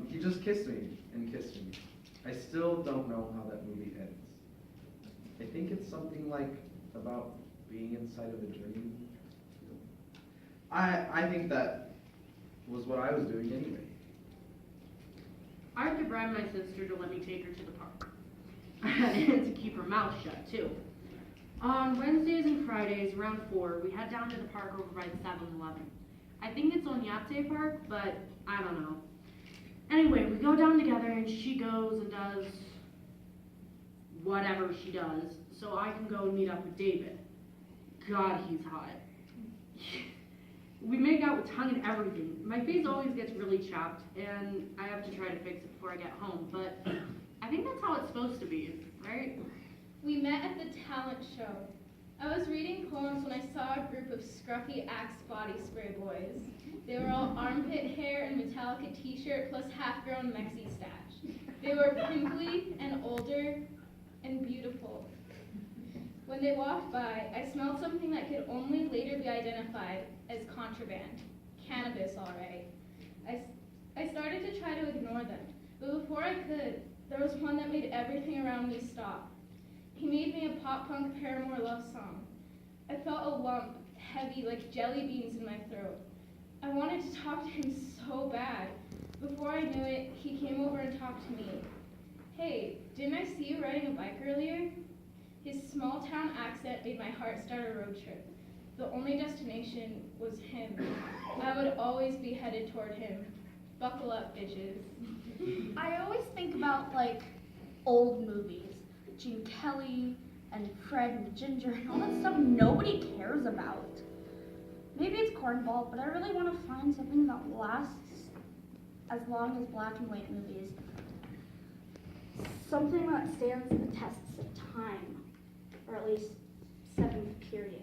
He just kissed me and kissed me. I still don't know how that movie ends. I think it's something like about being inside of a dream. I think that was what I was doing anyway. I have to bribe my sister to let me take her to the park. And to keep her mouth shut, too. On Wednesdays and Fridays, around 4, we head down to the park over by the 7-Eleven. I think it's Oñate Park, but I don't know. Anyway, we go down together, and she goes and does whatever she does, so I can go and meet up with David. God, he's hot. We make out with tongue and everything. My face always gets really chapped, and I have to try to fix it before I get home, but I think that's how it's supposed to be, right? We met at the talent show. I was reading poems when I saw a group of scruffy Axe body spray boys. They were all armpit hair and Metallica t-shirt plus half-grown Mexi stash. They were pimply and older and beautiful. When they walked by, I smelled something that could only later be identified as contraband. Cannabis, all right. I started to try to ignore them, but before I could, there was one that made everything around me stop. He made me a pop-punk Paramore love song. I felt a lump, heavy like jelly beans in my throat. I wanted to talk to him so bad. Before I knew it, he came over and talked to me. Hey, didn't I see you riding a bike earlier? His small-town accent made my heart start a road trip. The only destination was him. I would always be headed toward him. Buckle up, bitches. I always think about, like, old movies. Gene Kelly and Fred and Ginger and all that stuff nobody cares about. Maybe it's cornball, but I really want to find something that lasts as long as black and white movies. Something that stands the tests of time, or at least 7th period.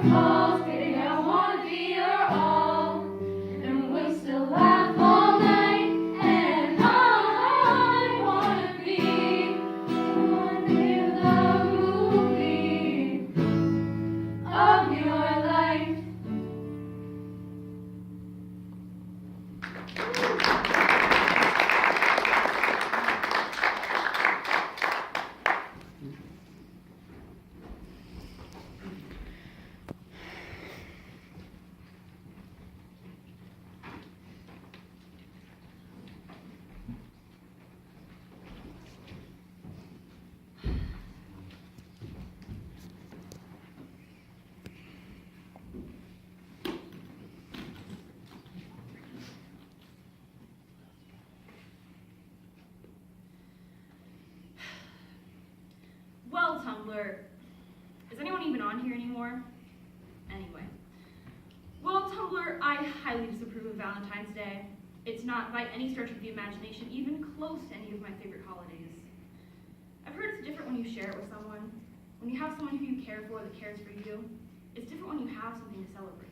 never falls, kidding, I don't wanna be your all. And we'll still laugh all night, and I wanna be in the movie of your life. Well, Tumblr, is anyone even on here anymore? Anyway. Well, Tumblr, I highly disapprove of Valentine's Day. It's not by any stretch of the imagination even close to any of my favorite holidays. I've heard it's different when you share it with someone. When you have someone who you care for that cares for you, it's different when you have something to celebrate.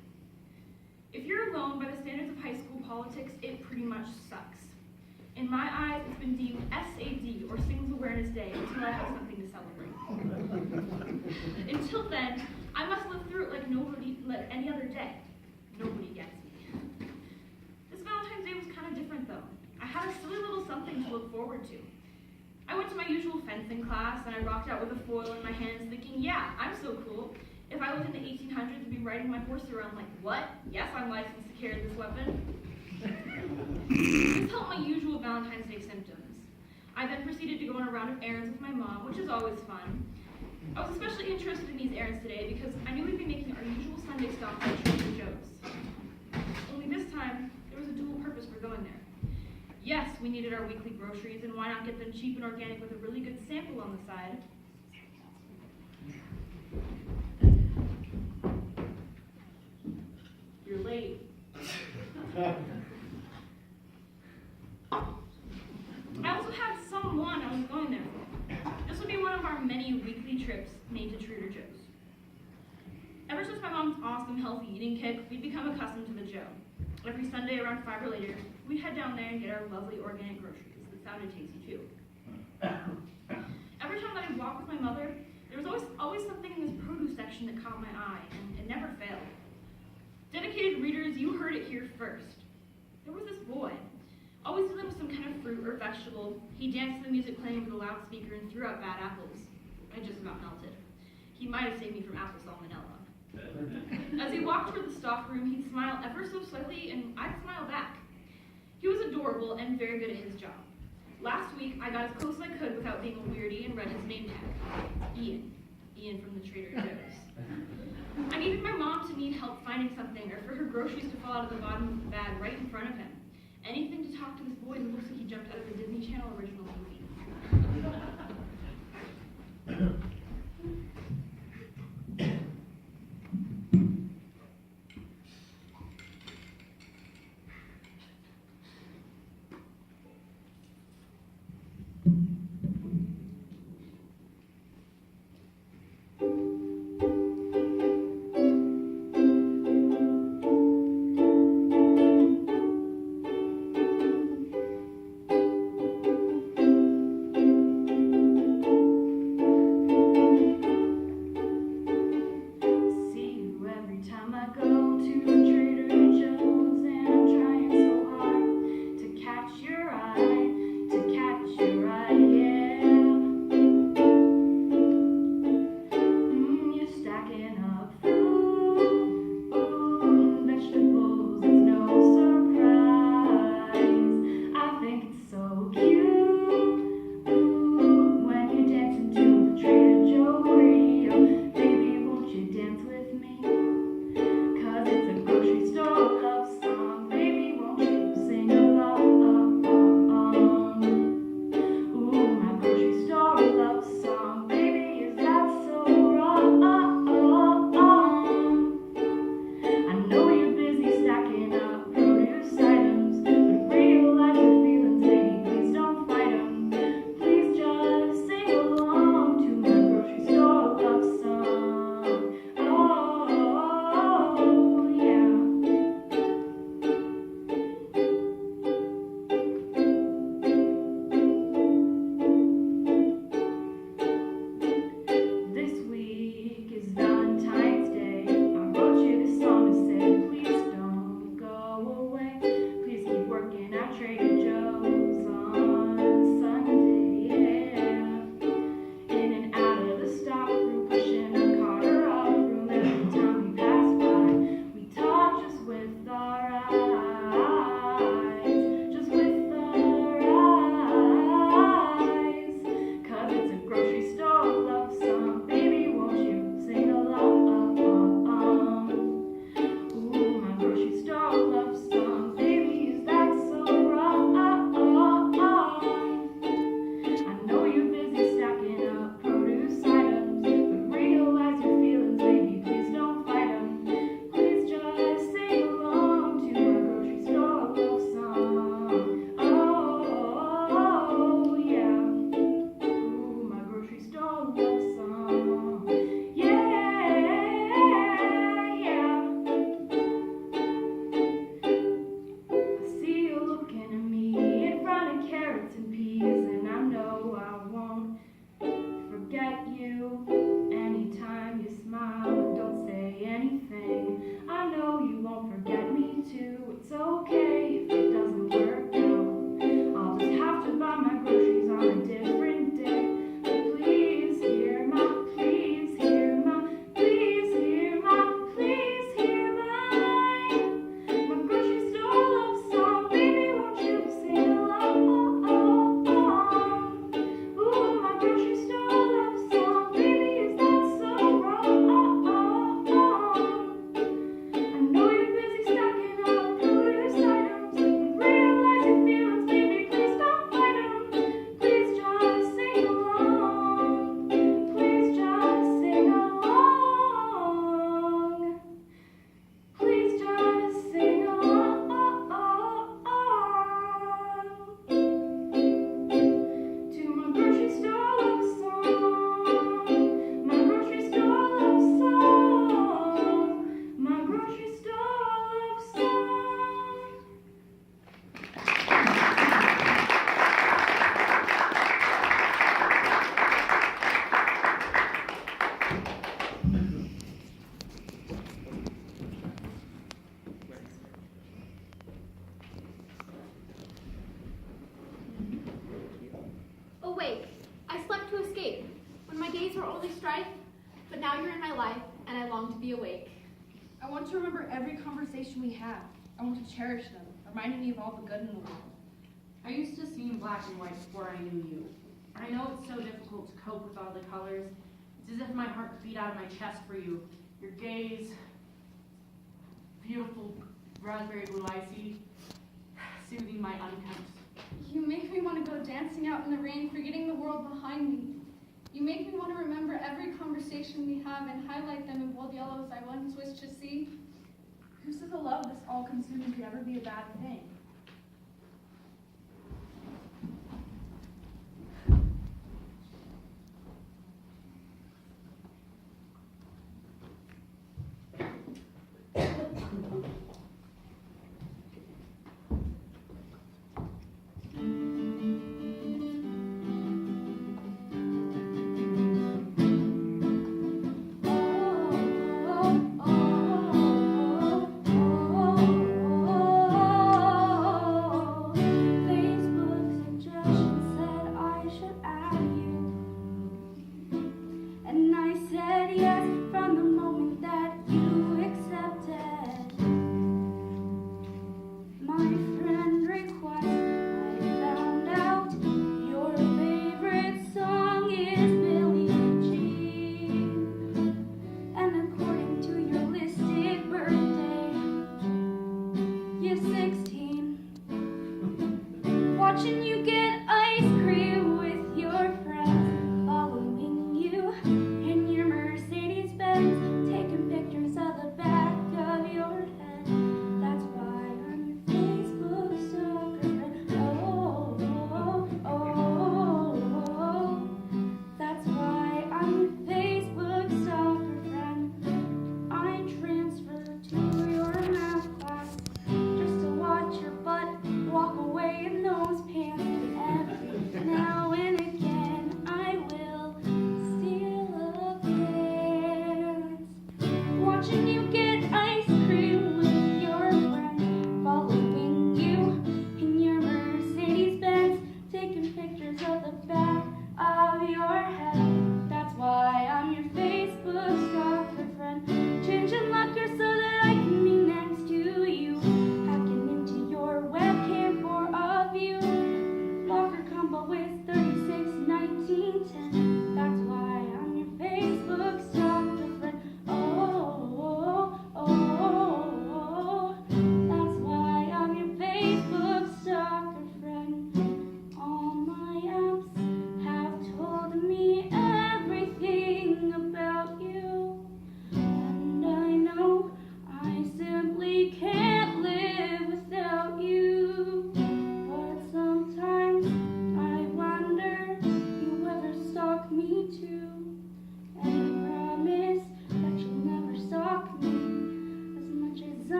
If you're alone by the standards of high school politics, it pretty much sucks. In my eyes, it's been deemed SAD, or Singles Awareness Day, until I have something to celebrate. Until then, I must live through it like any other day. Nobody gets me. This Valentine's Day was kind of different, though. I had a silly little something to look forward to. I went to my usual fencing class, and I rocked out with a foil in my hands, thinking, yeah, I'm so cool. If I lived in the 1800s, I'd be riding my horse around like, what? Yes, I'm licensed to carry this weapon. This helped my usual Valentine's Day symptoms. I then proceeded to go on a round of errands with my mom, which is always fun. I was especially interested in these errands today because I knew we'd be making our usual Sunday stop at Trader Joe's. Only this time, there was a dual purpose for going there. Yes, we needed our weekly groceries, and why not get them cheap and organic with a really good sample on the side? You're late. I also had someone I was going there for. This would be one of our many weekly trips made to Trader Joe's. Ever since my mom's awesome healthy eating kick, we'd become accustomed to the Joe. Every Sunday around 5 or later, we'd head down there and get our lovely organic groceries that sounded tasty too. Every time that I walked with my mother, there was always something in this produce section that caught my eye, and it never failed. Dedicated readers, you heard it here first. There was this boy, always dealing with some kind of fruit or vegetable. He danced to the music playing over the loudspeaker and threw out bad apples. I just about melted. He might have saved me from apple salmonella. As he walked toward the stock room, he'd smile ever so slightly, and I'd smile back. He was adorable and very good at his job. Last week, I got as close as I could without being a weirdie and read his name tag. Ian. Ian from the Trader Joe's. I needed my mom to need help finding something, or for her groceries to fall out of the bottom of the bag right in front of him. Anything to talk to this boy who looks like he jumped out of a Disney Channel original movie. wrote you this song to say, please don't go away. Please keep working at Trader Joe's on Sunday, yeah. In and out of the stock room, pushing a cart or a broom. Every time we pass by, we talk just with our eyes, just with our eyes. 'Cause it's a grocery store love song, baby, won't you sing along? Ooh, my grocery store love song, baby, is that so wrong? I know you're busy stacking up produce items, but realize your feelings, baby, please don't fight them. Please just sing along to my grocery store love song. Oh, yeah. Ooh, my grocery store love song. Yeah, yeah. I see you looking at me in front of carrots and peas, and I know I won't forget you. Anytime you smile, don't say anything. I know you won't forget me too. It's okay if it doesn't work out. I'll just have to buy my groceries on a different day. But please hear my, please hear my, please hear my, please hear my grocery store love song. Baby, won't you sing along? Ooh, my grocery store love song. Baby, is that so wrong? I know you're busy stacking up produce items, but realize your feelings, baby, please don't fight them. Please just sing along. Please just sing along. Please just sing along. To my grocery store love song. My grocery store love song. My grocery store love song. Awake. I slept to escape, when my days were only strife, but now you're in my life, and I long to be awake. I want to remember every conversation we had. I want to cherish them, reminding me of all the good in the world. I used to see in black and white before I knew you. I know it's so difficult to cope with all the colors. It's as if my heart beat out of my chest for you. Your gaze, beautiful raspberry blue I see, soothing my unkempt. You make me want to go dancing out in the rain, forgetting the world behind me. You make me want to remember every conversation we have and highlight them in bold yellows I once wished to see. Who says a love this all-consuming could ever be a bad thing?